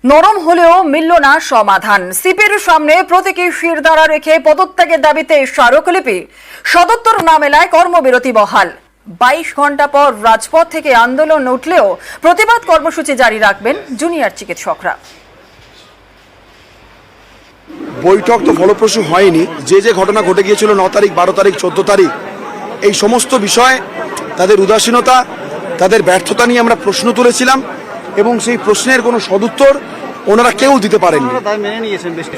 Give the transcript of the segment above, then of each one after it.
নরম হলেও মিলল না সমাধান। সিপির সামনে প্রতীকী শিরদাঁড়া রেখে পদত্যাগের দাবিতে স্মারকলিপি, সদুত্তর না মেলায় কর্মবিরতি বহাল। 22 ঘন্টা পর রাজপথ থেকে আন্দোলন উঠলেও প্রতিবাদ কর্মসূচি জারি রাখবেন জুনিয়র চিকিৎসকরা। বৈঠক তো ফলপ্রসূ হয়নি। যে ঘটনা ঘটে গিয়েছিল 9 তারিখ, 12 তারিখ, 14 তারিখ, এই সমস্ত বিষয়, তাদের উদাসীনতা, তাদের ব্যর্থতা নিয়ে আমরা প্রশ্ন তুলেছিলাম এবং সেই প্রশ্নের কোনো সদুত্তর ওনারা কেউ দিতে পারেননি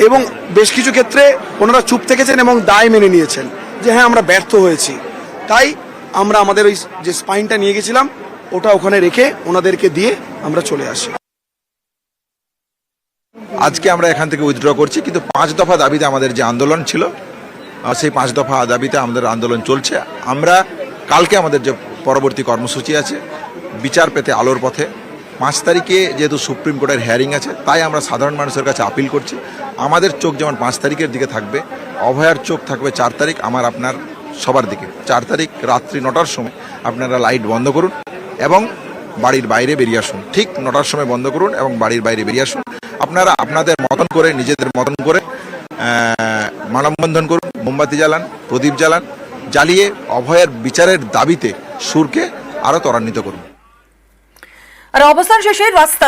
এবং বেশ কিছু ক্ষেত্রে ওনারা চুপ থেকেছেন এবং দায় মেনে নিয়েছেন যে হ্যাঁ আমরা ব্যর্থ হয়েছি। তাই আমরা আমাদের ওই যে স্পাইনটা নিয়ে গেছিলাম ওটা ওখানে রেখে ওনাদেরকে দিয়ে আমরা চলে আসি। আজকে আমরা এখান থেকে উইথড্র করছি, কিন্তু 5 দফা দাবিতে আমাদের যে আন্দোলন ছিল সেই 5 দফা দাবিতে আমাদের আন্দোলন চলছে। আমরা কালকে আমাদের যে পরবর্তী কর্মসূচি আছে বিচার পেতে আলোর পথে। 5 তারিখে যেহেতু সুপ্রিম কোর্টের হিয়ারিং আছে, তাই আমরা সাধারণ মানুষের কাছে আপিল করছি, আমাদের চোখ যেমন 5 তারিখের দিকে থাকবে, অভয়ার চোখ থাকবে 4 তারিখ, আমার আপনার সবার দিকে। 4 তারিখ রাত্রি 9টার সময় আপনারা লাইট বন্ধ করুন এবং বাড়ির বাইরে বেরিয়ে আসুন। ঠিক 9টার সময় বন্ধ করুন এবং বাড়ির বাইরে বেরিয়ে আসুন। আপনারা আপনাদের মতন করে, নিজেদের মতন করে মানববন্ধন করুন, মোমবাতি জ্বালান, প্রদীপ জ্বালান, জ্বালিয়ে অভয়ের বিচারের দাবিতে সুরকে আরো ত্বরান্বিত করুন। আর অবস্থান শেষে রাস্তা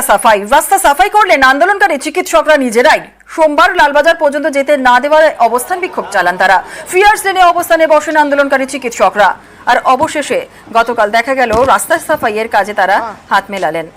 সাফাই করলেন আন্দোলনকারী চিকিৎসকরা নিজেরাই। সোমবার লালবাজার পর্যন্ত যেতে না দেওয়ার অবস্থান বিক্ষোভ চালান তারা। ফিয়ার্স লেনে অবস্থানে বসেন আন্দোলনকারী চিকিৎসকরা। আর অবশেষে গতকাল দেখা গেল রাস্তা সাফাইয়ের কাজে তারা হাত মেলালেন।